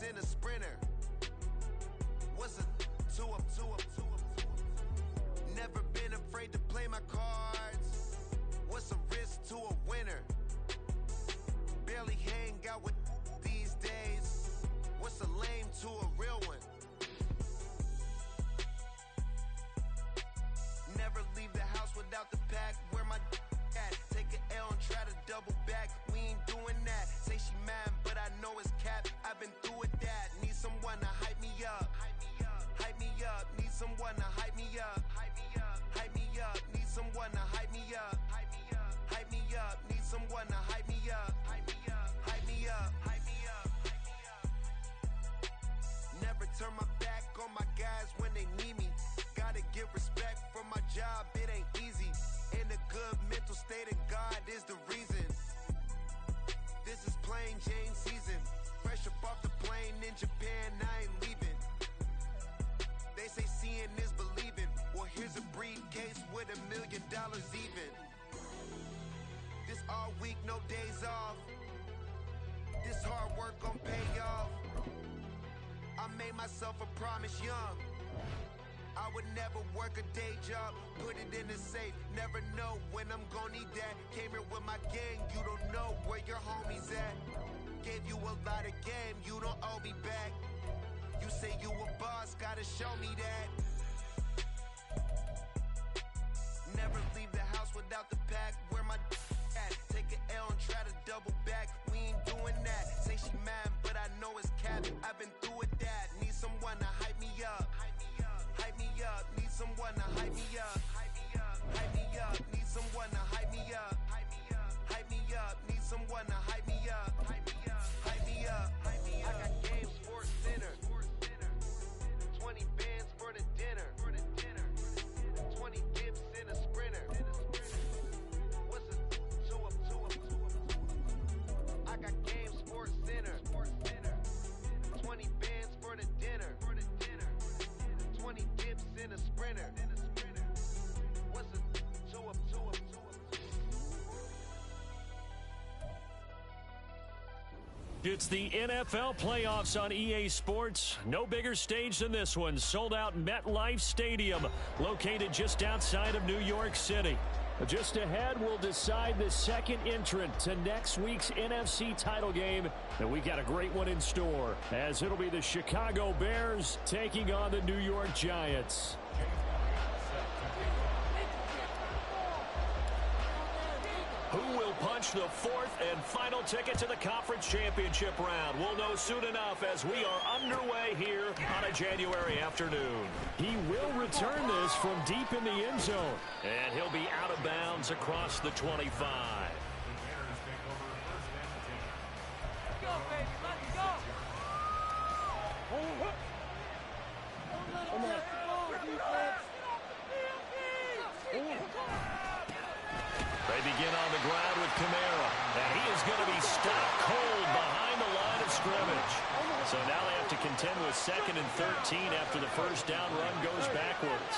in a sprinter. What's a two up? Never been afraid to play my cards. What's a risk to a winner? Barely hang out with these days. What's a lame to a real one? Never leave the house without the pack. Where my at? Take an L and try to double back. We ain't doing that. Say she mad, but I know it's cap. I've been through with that. Need someone to hype me up. Hype me up. Need someone to hype me up. Hype me up. Need someone to hype me up. Hype me up. Need someone to hype me up. Hype me up. Never turn my back on my guys when they need me. Gotta give respect for my job, it ain't easy. In a good mental state of God is the reason. This is plain Jane season. Fresh up off the plane in Japan, I ain't leaving. They say seeing is believing. Well, here's a briefcase with $1 million even. This all week, no days off. This hard work gon' pay off. I made myself a promise young. I would never work a day job, put it in the safe, never know when I'm gon' need that. Came here with my gang, you don't know where your homies at. Gave you a lot of game, you don't owe me back. You say you a boss, gotta show me that. Never leave the house without the pack, where my at? Take an L and try to double back, we ain't doing that. Say she mad, but I know it's cap, I've been through with that. Need someone to hype me up. Hype me up, need someone to hype me up. Hype me up, need someone to hype me up. Hype me up, need someone to hype me up. Hype me up, I got Game Sports Center. 20 bands for the dinner. 20 dips in a sprinter. What's a two up? I got Game Sports Center. 20 bands for the dinner. 20 dips in a sprinter. What's a two up? It's the NFL playoffs on EA Sports. No bigger stage than this one. Sold out MetLife Stadium, located just outside of New York City. Just ahead, we'll decide the second entrant to next week's NFC title game. And we got a great one in store, as it'll be the Chicago Bears taking on the New York Giants. Who will punch the fourth and final ticket to the conference championship round? We'll know soon enough as we are underway here on a January afternoon. He will return this from deep in the end zone, and he'll be out of bounds across the 25. Let's go, baby. Let's go. They begin on the ground with Kamara, and he is going to be stopped cold behind the line of scrimmage. So now they have to contend with 2nd and 13 after the first down run goes backwards.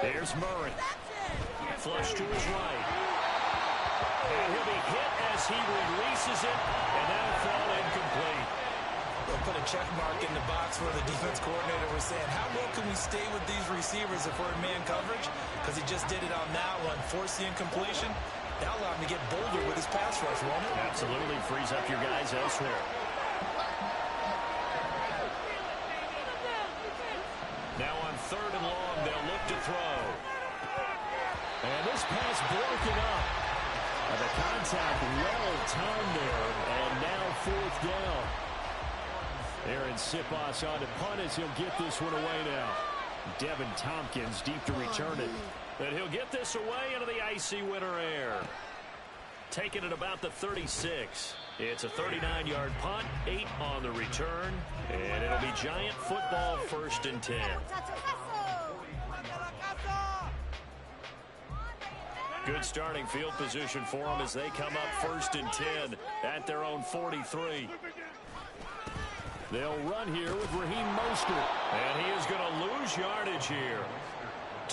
Here's Murray. Flush to his right. And he'll be hit as he releases it, and that'll fall incomplete. They'll put a check mark in the box where the defense coordinator was saying, how well can we stay with these receivers if we're in man coverage? Because he just did it on that one, forced the incompletion. That'll allow him to get bolder with his pass rush, won't it? Absolutely, frees up your guys elsewhere. Now on 3rd and long, they'll look to throw. And this pass broken up. And the contact well timed there, and now 4th down. Aaron Siposs on to punt as he'll get this one away now. Devin Tompkins deep to return it. And he'll get this away into the icy winter air. Taking it about the 36. It's a 39-yard punt, 8 on the return. And it'll be Giant football 1st and 10. Good starting field position for them as they come up 1st and 10 at their own 43. They'll run here with Raheem Mostert. And he is going to lose yardage here.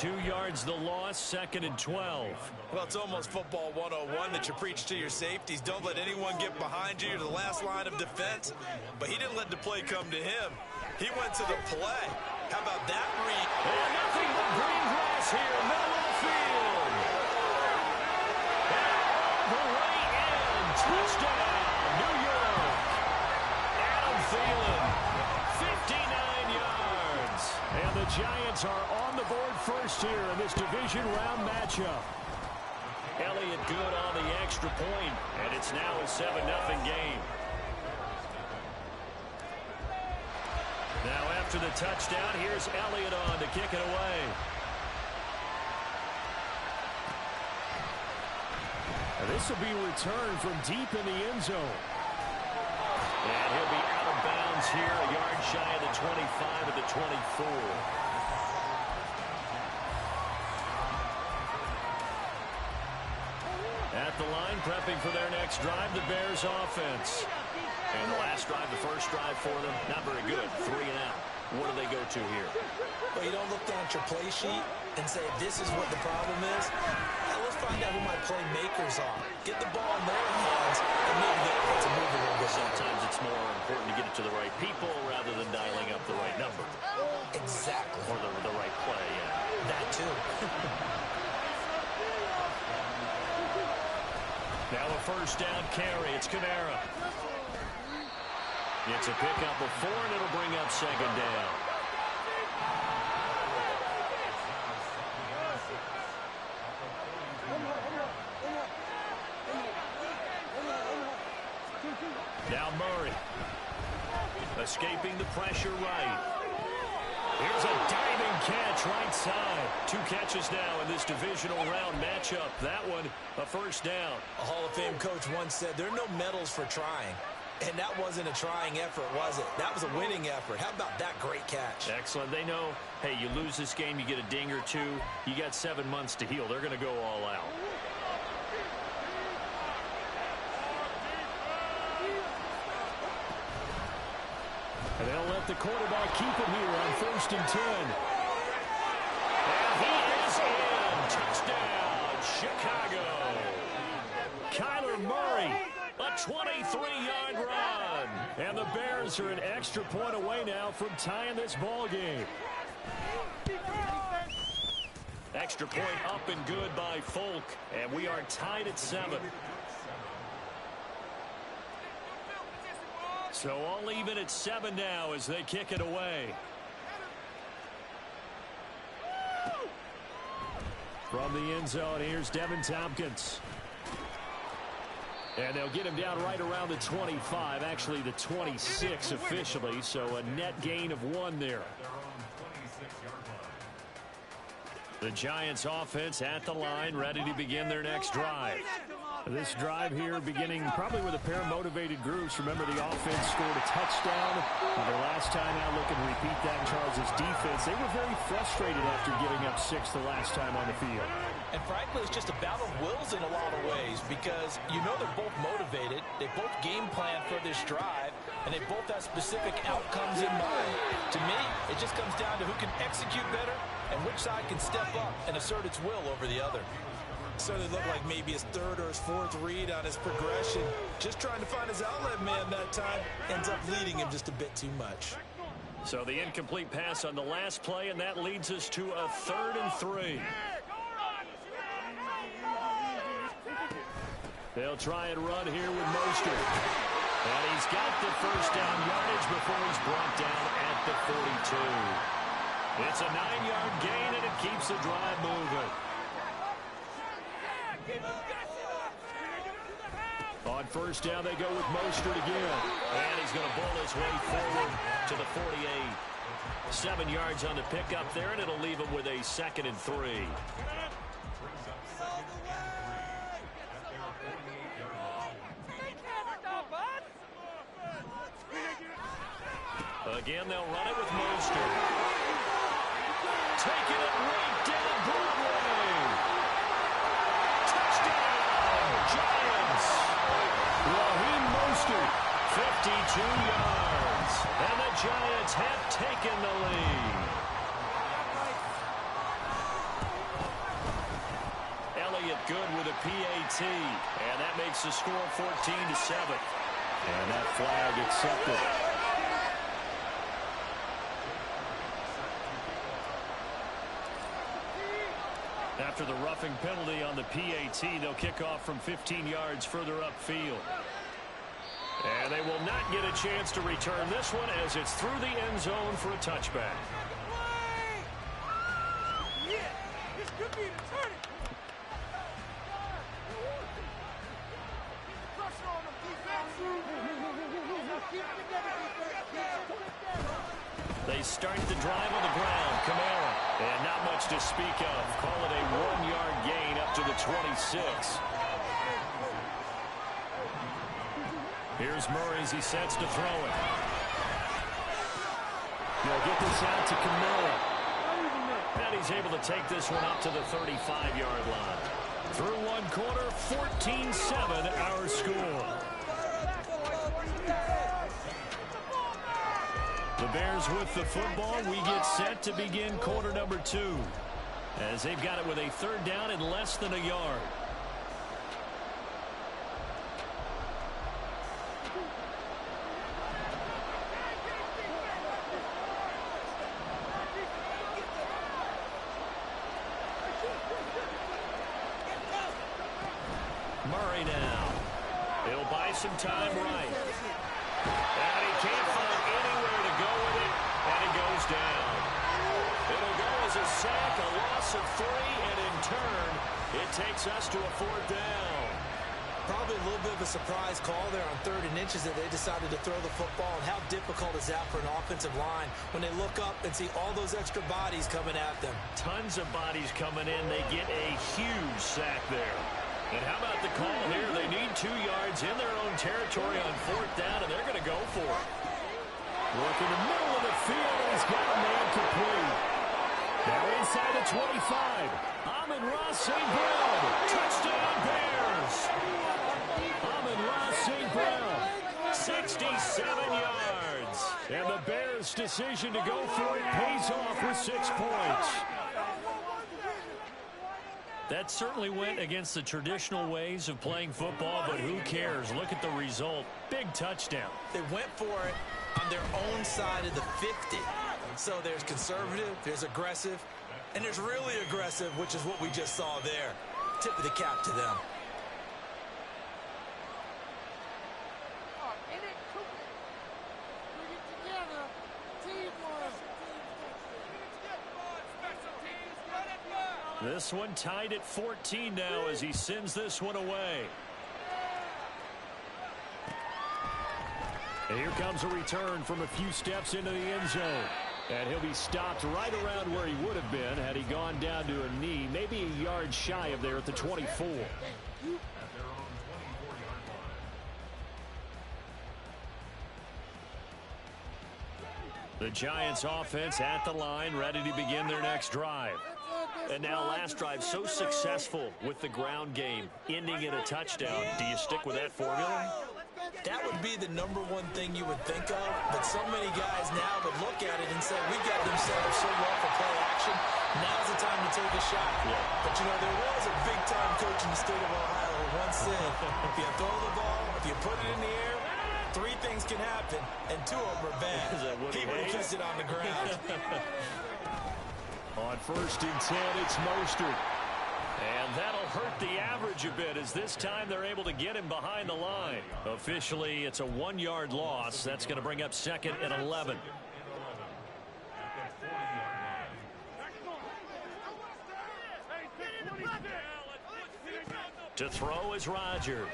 2 yards the loss, 2nd and 12. Well, it's almost football 101 that you preach to your safeties. Don't let anyone get behind you. You're the last line of defense. But he didn't let the play come to him. He went to the play. How about that read? And nothing but green grass here, middle of the field. And the way in, touchdown, New York. Adam Thielen, 59 yards. And the Giants are on the board first here in this division round matchup. Elliott good on the extra point, and it's now a 7-0 game. Now after the touchdown, here's Elliott on to kick it away. This will be returned from deep in the end zone. And he'll be out of bounds here, a yard shy of the 25 at the 24. At the line, prepping for their next drive, the Bears offense. And the last drive, the first drive for them, not very good. 3 and out. What do they go to here? Well, you don't look down at your play sheet and say, this is what the problem is. Now, let's find out who my playmakers are. Get the ball in their hands, and maybe the offense will move a little bit. Sometimes it's more important to get it to the right people rather than dialing up the right number. Exactly. Or the right play, yeah. That, too. Now a first down carry. It's Kamara. It's a pickup of 4, and it'll bring up 2nd down. Now Murray. Escaping the pressure right. Here's a diving catch right side. 2 catches now in this divisional round matchup. That one, a first down. A Hall of Fame coach once said, there are no medals for trying. And that wasn't a trying effort, was it? That was a winning effort. How about that great catch? Excellent. They know, hey, you lose this game, you get a ding or 2. You got 7 months to heal. They're going to go all out. And they'll let the quarterback keep it here on 1st and 10. And he is in. Touchdown, Chicago. Kyler Murray, a 23-yard run. And the Bears are an extra point away now from tying this ball game. Extra point up and good by Folk. And we are tied at 7. So all even at 7 now as they kick it away. From the end zone, here's Devin Tompkins. And they'll get him down right around the 25, actually the 26 officially, so a net gain of 1 there. The Giants offense at the line, ready to begin their next drive. This drive here beginning probably with a pair of motivated groups. Remember, the offense scored a touchdown. Their last time out, look and repeat that in Charles' defense. They were very frustrated after giving up 6 the last time on the field. And frankly, it's just a battle of wills in a lot of ways because you know they're both motivated. They both game plan for this drive, and they both have specific outcomes in mind. To me, it just comes down to who can execute better and which side can step up and assert its will over the other. Certainly looked like maybe his 3rd or his 4th read on his progression. Just trying to find his outlet man that time. Ends up leading him just a bit too much. So the incomplete pass on the last play, and that leads us to a 3rd and 3. They'll try and run here with Mostert. And he's got the first down yardage before he's brought down at the 42. It's a 9-yard gain, and it keeps the drive moving. On first down, they go with Mostert again. And he's going to bull his way forward to the 48. 7 yards on the pickup there, and it'll leave him with a 2nd and 3. Again, they'll run it with Mostert. Taking it right down Broadway. Touchdown, Giants. Raheem Mostert, 52 yards. And the Giants have taken the lead. the PAT. And that makes the score 14-7. And that flag accepted. After the roughing penalty on the PAT, they'll kick off from 15 yards further upfield. And they will not get a chance to return this one as it's through the end zone for a touchback. This could be the turning. Pressure on them, defense. They start the drive on the ground. Kamara. And not much to speak of. Call it a 1-yard gain up to the 26. Here's Murray as he sets to throw it. He'll get this out to Kamara. And he's able to take this one up to the 35-yard line. Through one quarter, 14-7 our score. The Bears with the football. We get set to begin quarter number 2. As they've got it with a third down and less than a yard. Murray now. He'll buy some time right. And he can't find anywhere to go with it, and he goes down. It'll go as a sack, a loss of 3, and in turn, it takes us to a 4th down. Probably a little bit of a surprise call there on 3rd and inches that they decided to throw the football. And how difficult is that for an offensive line when they look up and see all those extra bodies coming at them? Tons of bodies coming in. They get a huge sack there. And how about the call here? They need 2 yards in their own territory on 4th down, and they're going to go for it. Work in the middle of the field, and he's got a man complete. Now inside the 25. Amon-Ra St. Brown. Touchdown, Bears. Amon-Ra St. Brown. 67 yards. And the Bears' decision to go for it pays off with 6 points. That certainly went against the traditional ways of playing football, but who cares? Look at the result. Big touchdown. They went for it on their own side of the 50. So there's conservative, there's aggressive, and there's really aggressive, which is what we just saw there. Tip of the cap to them. This one tied at 14 now as he sends this one away. And here comes a return from a few steps into the end zone. And he'll be stopped right around where he would have been had he gone down to a knee, maybe a yard shy of there at the 24. The Giants offense at the line, ready to begin their next drive. And now last drive so successful with the ground game, ending in a touchdown. Do you stick with that formula? That would be the #1 thing you would think of, but so many guys now would look at it and say, we got them set up so well for play action, now's the time to take a shot. Yeah. But, you know, there was a big-time coach in the state of Ohio who once said, if you throw the ball, if you put it in the air, 3 things can happen, and 2 of them are bad. He would have kissed it on the ground. On 1st and 10, it's Mostert. And that'll hurt the average a bit as this time they're able to get him behind the line. Officially, it's a 1-yard loss. That's going to bring up 2nd and 11. To throw is Rodgers.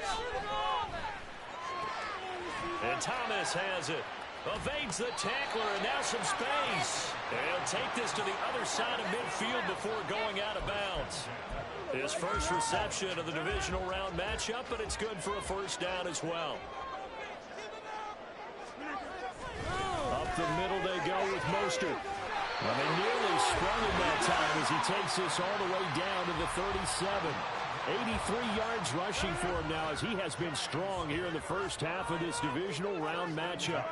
And Thomas has it. Evades the tackler, and now some space. And he'll take this to the other side of midfield before going out of bounds. His first reception of the divisional round matchup, but it's good for a 1st down as well. Up the middle they go with Mostert. Well, they nearly sprung him that time as he takes this all the way down to the 37. 83 yards rushing for him now as he has been strong here in the first half of this divisional round matchup.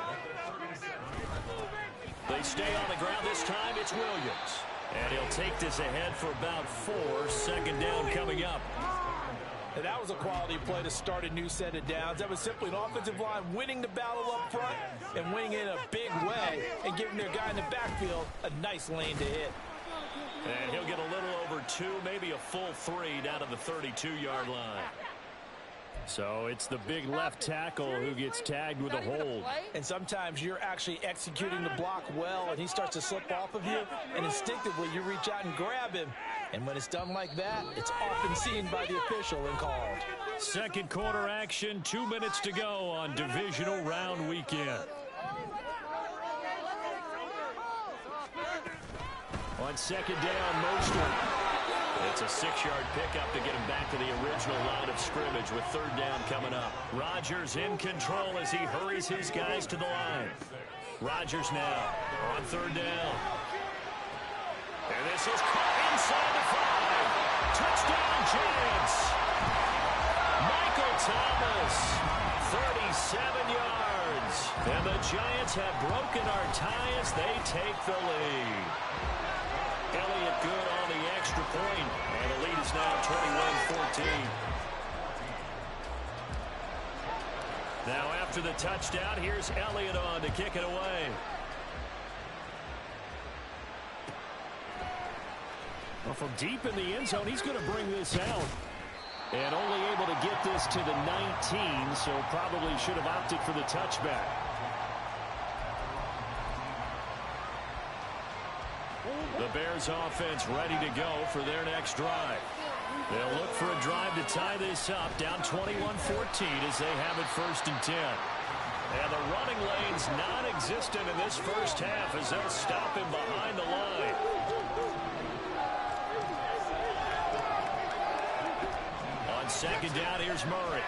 They stay on the ground this time. It's Williams. And he'll take this ahead for about 4. 2nd down coming up. And that was a quality play to start a new set of downs. That was simply an offensive line winning the battle up front and winning it in a big way and giving their guy in the backfield a nice lane to hit. And he'll get a little over 2, maybe a full 3 down to the 32-yard line. So it's the big left tackle who gets tagged with a hold. And sometimes you're actually executing the block well, and he starts to slip off of you, and instinctively you reach out and grab him. And when it's done like that, it's often seen by the official and called. Second quarter action, 2 minutes to go on divisional round weekend. On second down, Mostert. It's a 6-yard pickup to get him back to the original line of scrimmage with third down coming up. Rodgers in control as he hurries his guys to the line. Rodgers now on third down. And this is caught inside the 5. Touchdown, Giants. Michael Thomas, 37 yards. And the Giants have broken our tie as they take the lead. Elliott good on the extra point, and the lead is now 21-14. Now after the touchdown, here's Elliott on to kick it away. Well, from deep in the end zone, he's going to bring this out. And only able to get this to the 19, so probably should have opted for the touchback. The Bears offense ready to go for their next drive. They'll look for a drive to tie this up, down 21-14 as they have it 1st and 10. And the running lane's non-existent in this first half as they'll stop him behind the line. On second down, here's Murray.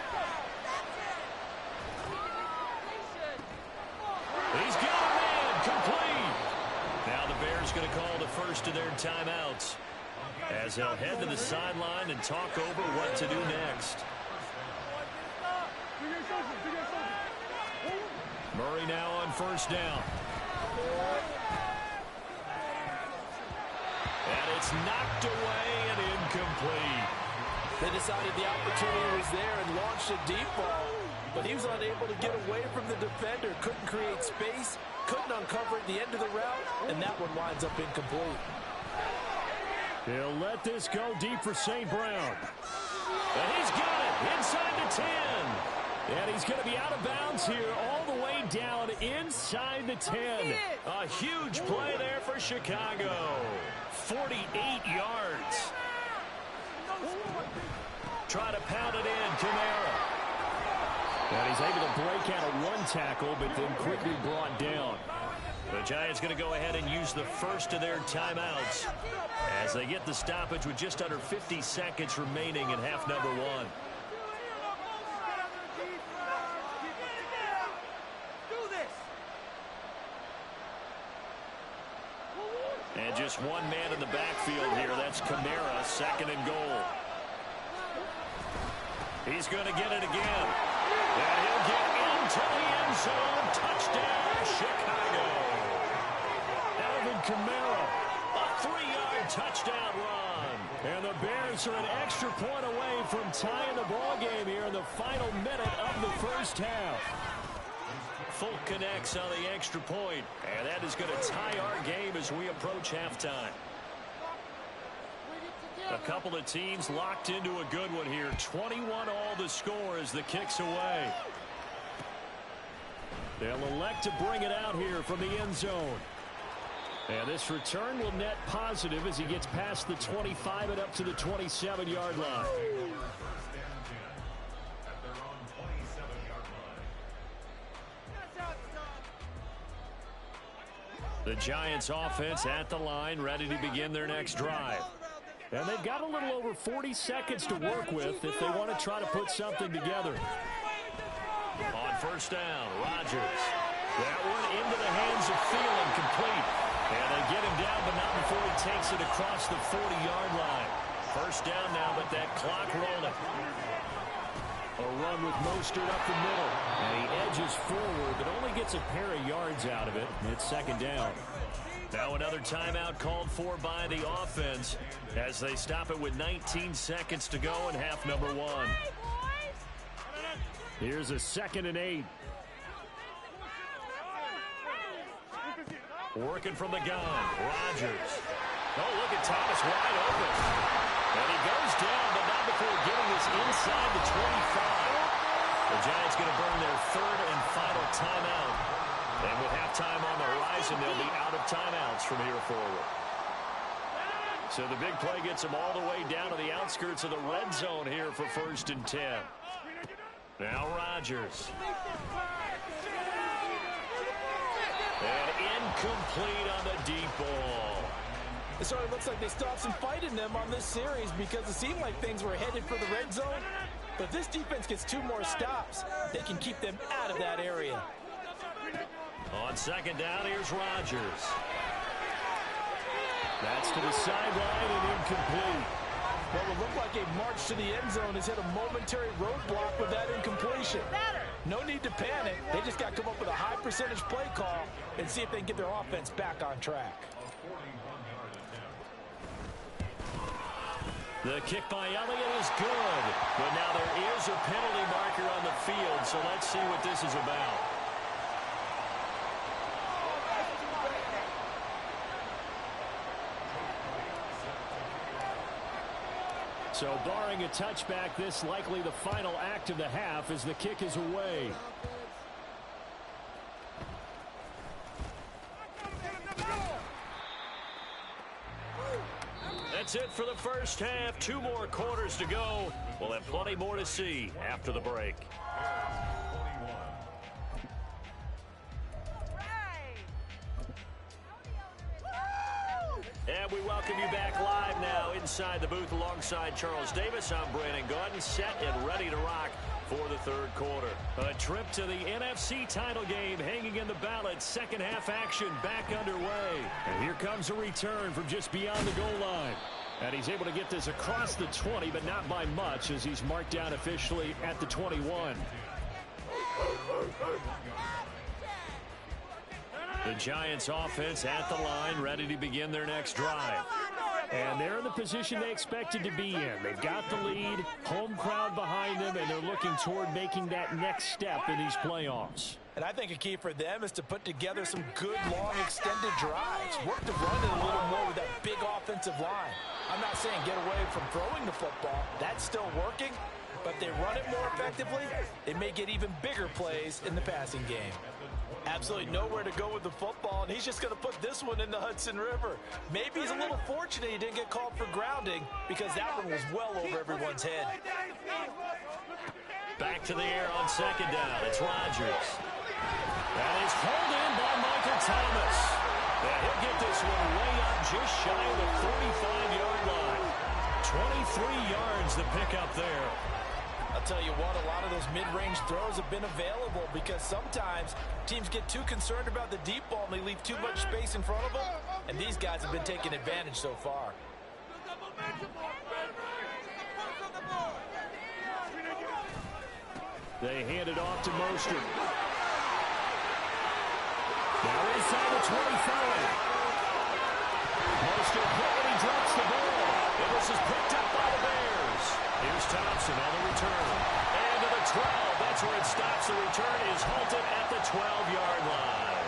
He's got a man, complete. Now the Bears going to call the first of their timeouts as they'll head to the sideline and talk over what to do next. Murray now on first down. And it's knocked away and incomplete. They decided the opportunity was there and launched a deep ball, but he was unable to get away from the defender, couldn't create space, couldn't uncover at the end of the route, and that one winds up incomplete. He'll let this go deep for St. Brown. And he's got it inside the 10. And he's going to be out of bounds here all the way down inside the 10. A huge play there for Chicago. 48 yards. Try to pound it in, Kamara. And he's able to break out of one tackle, but then quickly brought down. The Giants going to go ahead and use the first of their timeouts as they get the stoppage with just under 50 seconds remaining in half number 1. And just one man in the backfield here. That's Kamara, 2nd and goal. He's going to get it again. And he'll get into the end zone. Touchdown, Chicago. Alvin Kamara, a 3-yard touchdown run. And the Bears are an extra point away from tying the ball game here in the final minute of the first half. Folk connects on the extra point, and that is going to tie our game as we approach halftime. A couple of teams locked into a good one here. 21 all the score as the kick's away. They'll elect to bring it out here from the end zone. And this return will net positive as he gets past the 25 and up to the 27-yard line. The Giants offense at the line, ready to begin their next drive. And they've got a little over 40 seconds to work with if they want to try to put something together. On first down, Rodgers. That one into the hands of Thielen, complete. And they get him down, but not before he takes it across the 40-yard line. First down now, but that clock rolling. A run with Mostert up the middle. And he edges forward, but only gets a pair of yards out of it. It's 2nd down. Now another timeout called for by the offense as they stop it with 19 seconds to go in half number 1. Here's a 2nd and 8. Working from the gun, Rodgers. Oh, look at Thomas wide open. And he goes down, but not before getting this inside the 25. The Giants going to burn their 3rd and final timeout. And with halftime on the horizon, they'll be out of timeouts from here forward. So the big play gets them all the way down to the outskirts of the red zone here for 1st and 10. Now Rodgers. And incomplete on the deep ball. It sort of looks like they stopped some fight in them on this series because it seemed like things were headed for the red zone. But if this defense gets 2 more stops, they can keep them out of that area. On 2nd down, here's Rodgers. That's to the sideline and incomplete. What would look like a march to the end zone has hit a momentary roadblock with that incompletion. No need to panic. They just got to come up with a high percentage play call and see if they can get their offense back on track. The kick by Elliott is good. But now there is a penalty marker on the field, so let's see what this is about. So barring a touchback, this likely the final act of the half as the kick is away. That's it for the first half. 2 more quarters to go. We'll have plenty more to see after the break. And we welcome you back live now inside the booth alongside Charles Davis. I'm Brandon Gaudin, set and ready to rock for the 3rd quarter. A trip to the NFC title game hanging in the balance. 2nd half action back underway. And here comes a return from just beyond the goal line. And he's able to get this across the 20, but not by much as he's marked down officially at the 21. The Giants offense at the line, ready to begin their next drive. And they're in the position they expected to be in. They've got the lead, home crowd behind them, and they're looking toward making that next step in these playoffs. And I think a key for them is to put together some good, long, extended drives. Work the run in a little more with that big offensive line. I'm not saying get away from throwing the football. That's still working. But if they run it more effectively, they may get even bigger plays in the passing game. Absolutely nowhere to go with the football, and he's just going to put this one in the Hudson River. Maybe he's a little fortunate he didn't get called for grounding because that one was well over everyone's head. Back to the air on 2nd down. It's Rodgers. That is hauled in by Michael Thomas. And he'll get this one way up just shy of the 45-yard line. 23 yards to pick up there. I'll tell you what, a lot of those mid-range throws have been available because sometimes teams get too concerned about the deep ball and they leave too much space in front of them, and these guys have been taking advantage so far. They hand it off to Mostert. Now inside the 25. Mostert hit when he drops the ball. And this is picked up by the Bears. Here's Thompson on the return. And to the 12. That's where it stops. The return is halted at the 12-yard line.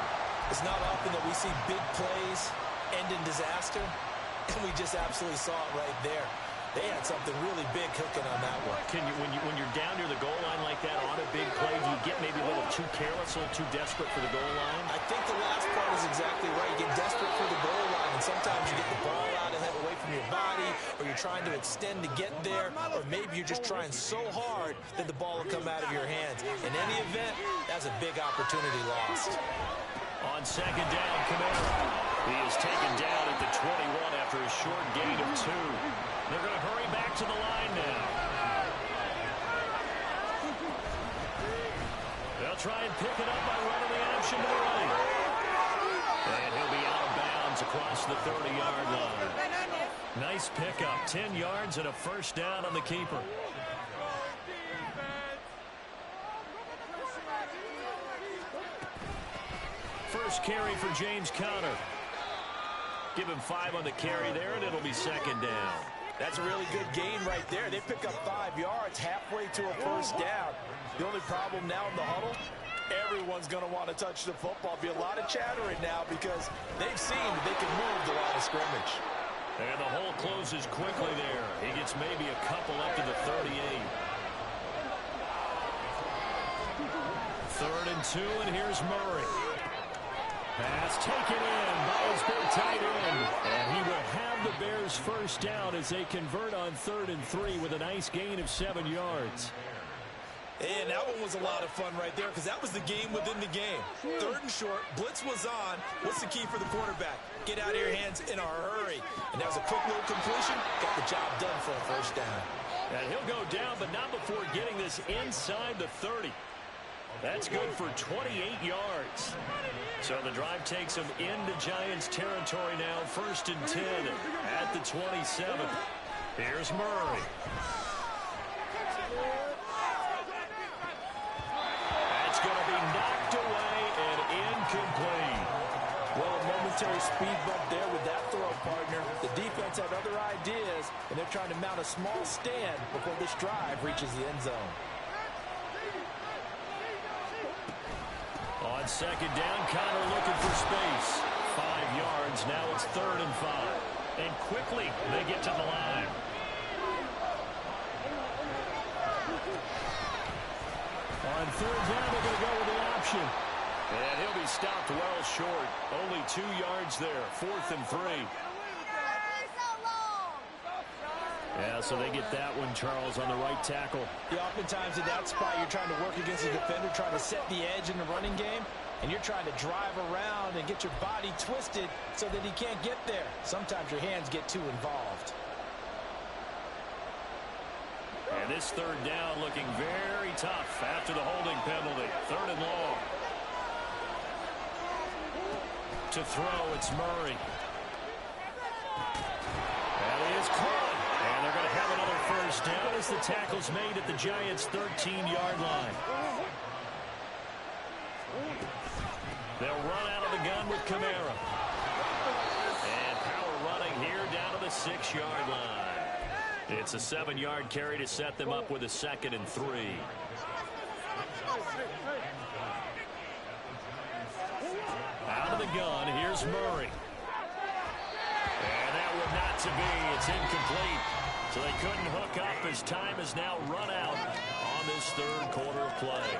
It's not often that we see big plays end in disaster, and we just absolutely saw it right there. They had something really big cooking on that one. When you're down near the goal line like that on a big play, do you get maybe a little too careless, a little too desperate for the goal line? I think the last part is exactly right. You get desperate for the goal line, and sometimes you get the ball out ahead away from your body, or you're trying to extend to get there, or maybe you're just trying so hard that the ball will come out of your hands. In any event, that's a big opportunity lost. On 2nd down, Kamara. He is taken down at the 21 after a short gain of 2. They're going to hurry back to the line now. They'll try and pick it up by running the option to the right. And he'll be out of bounds across the 30-yard line. Nice pickup. 10 yards and a first down on the keeper. First carry for James Conner. Give him 5 on the carry there, and it'll be second down. That's a really good gain right there. They pick up 5 yards halfway to a first down. The only problem now in the huddle, everyone's going to want to touch the football. Be a lot of chattering now because they've seen that they can move the line of scrimmage. And the hole closes quickly there. He gets maybe a couple up to the 38. 3rd and 2, and here's Murray. Pass taken in by his big tight end. And he will have the Bears first down as they convert on 3rd and 3 with a nice gain of 7 yards. And that one was a lot of fun right there because that was the game within the game. 3rd and short, blitz was on. What's the key for the quarterback? Get out of your hands in a hurry. And that was a quick little completion. Got the job done for a first down. And he'll go down, but not before getting this inside the 30. That's good for 28 yards. So the drive takes them into Giants territory now. 1st and 10 at the 27. Here's Murray. That's going to be knocked away and incomplete. Well, a momentary speed bump there with that throw, partner. The defense had other ideas, and they're trying to mount a small stand before this drive reaches the end zone. On 2nd down, Connor looking for space. 5 yards. Now it's 3rd and 5. And quickly they get to the line. On 3rd down, they're going to go with the option. And he'll be stopped well short. Only 2 yards there. 4th and 3. Yeah, so they get that one, Charles, on the right tackle. Yeah, oftentimes in that spot, you're trying to work against the defender, trying to set the edge in the running game, and you're trying to drive around and get your body twisted so that he can't get there. Sometimes your hands get too involved. And this 3rd down looking very tough after the holding penalty. 3rd and long. To throw, it's Murray. That is caught. And they're going to have another first down as the tackle's made at the Giants' 13-yard line. They'll run out of the gun with Kamara. And power running here down to the 6-yard line. It's a 7-yard carry to set them up with a 2nd and 3. Out of the gun, here's Murray. And that would not to be. It's incomplete. So they couldn't hook up as time is now run out on this 3rd quarter of play.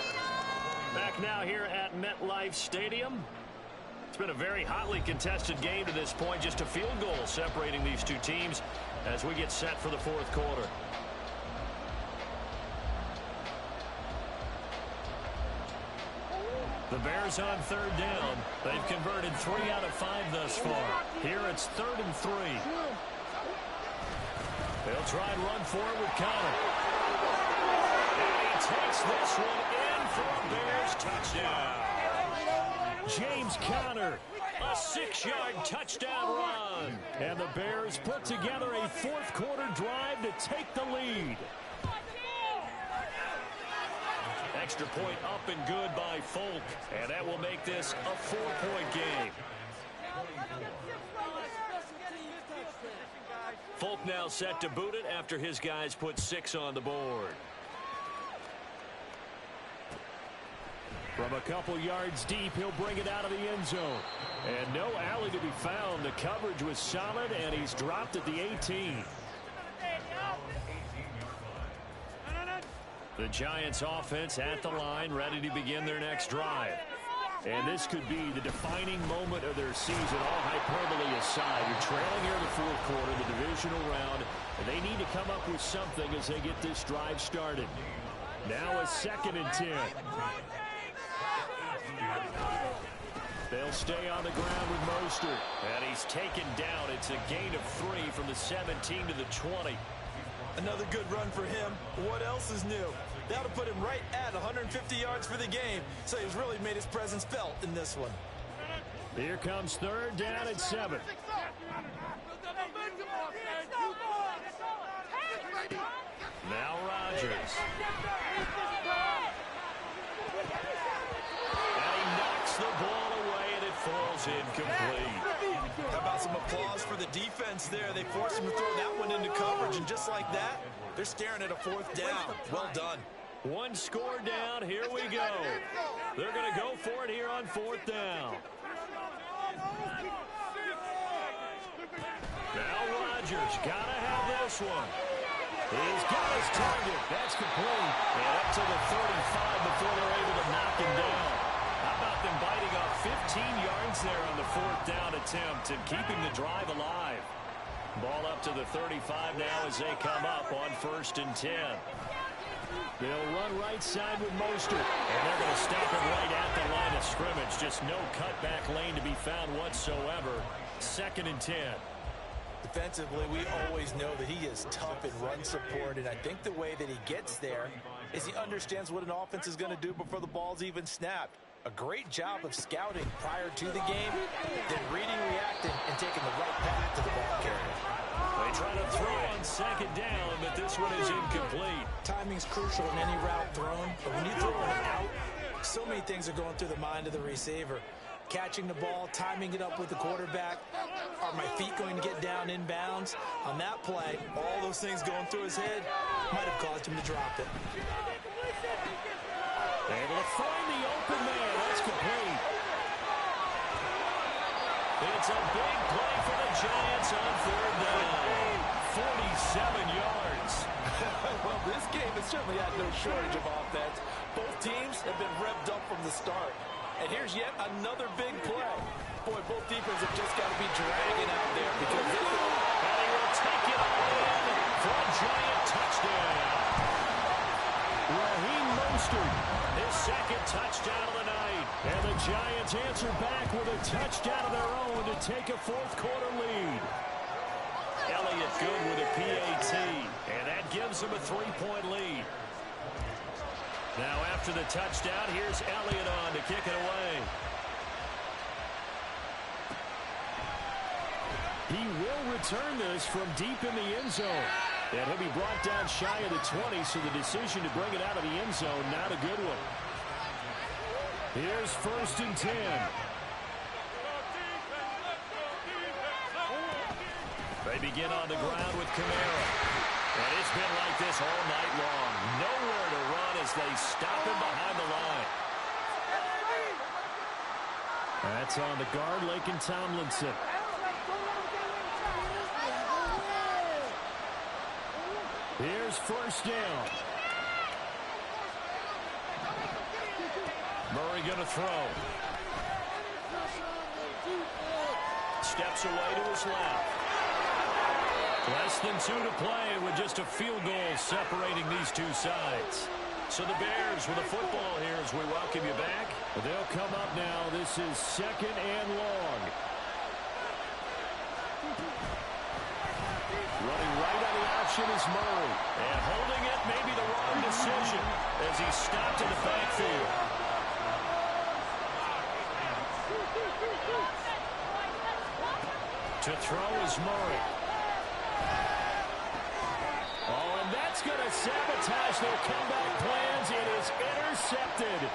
Back now here at MetLife Stadium. It's been a very hotly contested game to this point. Just a field goal separating these two teams as we get set for the 4th quarter. The Bears on 3rd down. They've converted 3 out of 5 thus far. Here it's 3rd and 3. They'll try and run for it with Connor. And he takes this one in for a Bears touchdown. James Conner, a 6-yard touchdown run. And the Bears put together a 4th quarter drive to take the lead. Extra point up and good by Folk. And that will make this a 4-point game. Folk now set to boot it after his guys put 6 on the board. From a couple yards deep, he'll bring it out of the end zone. And no alley to be found. The coverage was solid, and he's dropped at the 18. The Giants offense at the line, ready to begin their next drive. And this could be the defining moment of their season, all hyperbole aside. You're trailing here in the 4th quarter, the divisional round, and they need to come up with something as they get this drive started. Now a 2nd and 10. They'll stay on the ground with Mostert. And he's taken down. It's a gain of 3 from the 17 to the 20. Another good run for him. What else is new? That'll put him right at 150 yards for the game. So he's really made his presence felt in this one. Here comes 3rd down at 7. Now Rodgers. And he knocks the ball away, and it falls incomplete. How about some applause for the defense there. They forced him to throw that one into coverage, and just like that, they're staring at a fourth down. Well done. One score down. Here we go. They're going to go for it here on fourth down. Now Rodgers got to have this one. He's got his target. That's complete. And up to the 35 before they're able to knock him down. How about them biting off 15 yards there on the fourth down attempt and keeping the drive alive? Ball up to the 35 now as they come up on 1st and 10. They'll run right side with Mostert. And they're going to stop him right at the line of scrimmage. Just no cutback lane to be found whatsoever. 2nd and 10. Defensively, we always know that he is tough in run support, and I think the way that he gets there is he understands what an offense is going to do before the ball's even snapped. A great job of scouting prior to the game, then reading, reacting, and taking the right path to the ball carrier. They try to throw on 2nd down, but this one is incomplete. Timing's crucial in any route thrown, but when you throw it out, so many things are going through the mind of the receiver. Catching the ball, timing it up with the quarterback. Are my feet going to get down inbounds? On that play, all those things going through his head might have caused him to drop it. Able to find the open man. That's complete. It's a big play for the Giants on 3rd down. 47 yards. Well, this game has certainly had no shortage of offense. Both teams have been revved up from the start. And here's yet another big play. Boy, both defenses have just got to be dragging out there because this is... And he will take it all in for a Giant touchdown. Raheem Mostert, his 2nd touchdown of the night. And the Giants answer back with a touchdown of their own to take a 4th quarter lead. Elliott good with a PAT, and that gives them a 3-point lead. Now after the touchdown, here's Elliott on to kick it away. He will return this from deep in the end zone. And he'll be brought down shy of the 20, so the decision to bring it out of the end zone, not a good one. Here's 1st and 10. They begin on the ground with Kamara. And it's been like this all night long. Nowhere to run as they stop him behind the line. That's on the guard, Laken Tomlinson. Here's 1st down. Murray going to throw. Steps away to his left. Less than 2 to play with just a field goal separating these two sides. So the Bears with a football here as we welcome you back. They'll come up now. This is 2nd and long. Running right on the option is Murray. And holding it may be the wrong decision as he's stopped in the backfield. To throw is Murray. Oh, and that's going to sabotage their comeback plans. It is intercepted.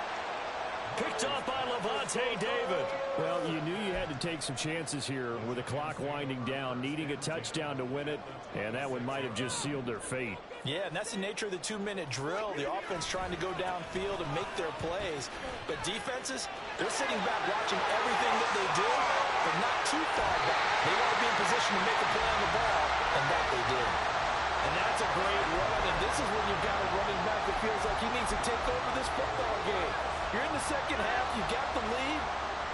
Picked off by Levante David. Well, you knew you had to take some chances here with the clock winding down, needing a touchdown to win it, and that one might have just sealed their fate. Yeah, and that's the nature of the 2-minute drill. The offense trying to go downfield and make their plays. But defenses, they're sitting back watching everything that they do, but not too far back. They want to be in position to make a play on the ball, and that they did. And that's a great run, and this is when you've got a running back that feels like he needs to take over this football game. You're in the second half, you got the lead,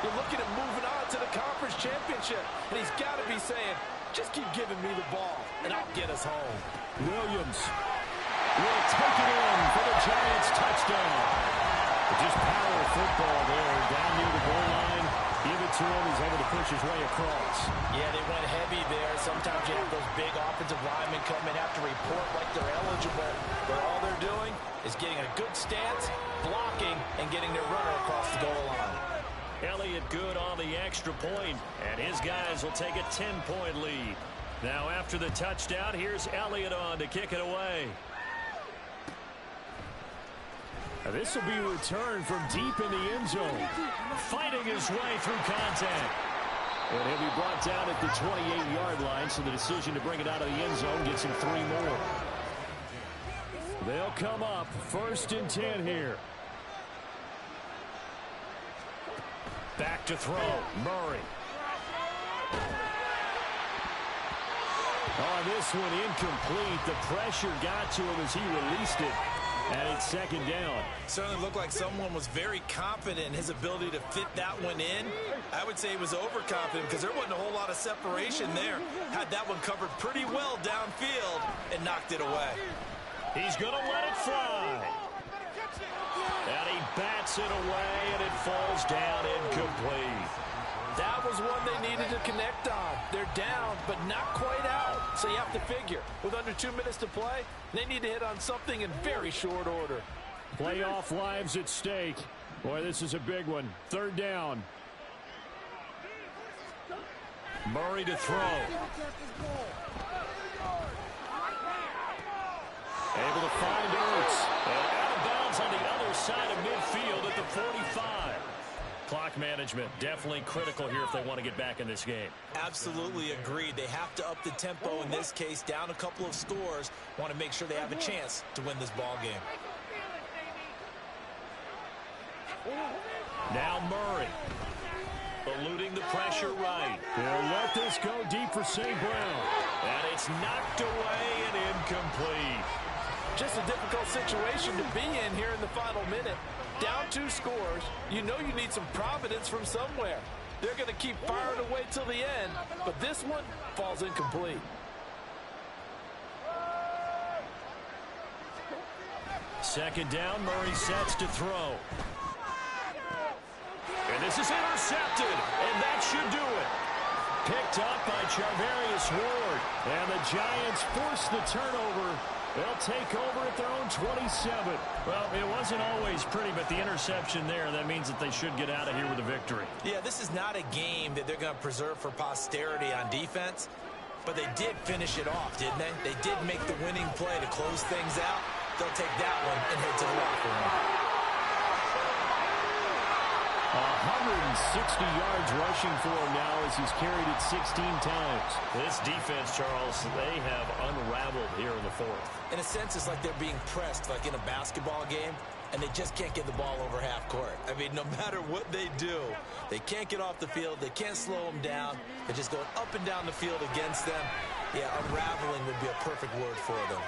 you're looking at moving on to the conference championship, and he's got to be saying, just keep giving me the ball, and I'll get us home. Williams will take it in for the Giants touchdown. Just power football there, down near the goal line. Give it to him, he's able to push his way across. Yeah, they went heavy there. Sometimes you have those big offensive linemen come in, have to report like they're eligible, but all they're doing is getting a good stance, blocking, and getting their runner across the goal line. Elliott good on the extra point, and his guys will take a 10-point lead. Now after the touchdown, here's Elliott on to kick it away. This will be returned from deep in the end zone. Fighting his way through contact. And he'll be brought down at the 28-yard line, so the decision to bring it out of the end zone gets him 3 more. They'll come up 1st and 10 here. Back to throw. Murray. On this one, incomplete. The pressure got to him as he released it. And it's 2nd down. Certainly looked like someone was very confident in his ability to fit that one in. I would say he was overconfident because there wasn't a whole lot of separation there. Had that one covered pretty well downfield and knocked it away. He's going to let it fly. And he bats it away, and it falls down incomplete. That was one they needed to connect on. They're down, but not quite out. So you have to figure, with under 2 minutes to play, they need to hit on something in very short order. Playoff lives at stake. Boy, this is a big one. 3rd down. Murray to throw. Able to find Ertz. And out of bounds on the other side of midfield at the 45. Clock management definitely critical here if they want to get back in this game. Absolutely agreed. They have to up the tempo in this case, down a couple of scores. Want to make sure they have a chance to win this ball game. Now Murray. Eluding the pressure right. They'll let this go deep for St. Brown. And it's knocked away and incomplete. Just a difficult situation to be in here in the final minute. Down 2 scores, you know you need some providence from somewhere. They're going to keep firing away till the end, but this one falls incomplete. Second down, Murray sets to throw. And this is intercepted, and that should do it. Picked up by Charvarius Ward, and the Giants force the turnover. They'll take over at their own 27. Well, it wasn't always pretty, but the interception there, that means that they should get out of here with a victory. Yeah, this is not a game that they're going to preserve for posterity on defense, but they did finish it off, didn't they? They did make the winning play to close things out. They'll take that one and head to the locker room. 160 yards rushing for him now as he's carried it 16 times. This defense, Charles, they have unraveled here in the 4th. In a sense, it's like they're being pressed like in a basketball game, and they just can't get the ball over half court. I mean, no matter what they do, they can't get off the field. They can't slow them down. They're just going up and down the field against them. Yeah, unraveling would be a perfect word for them.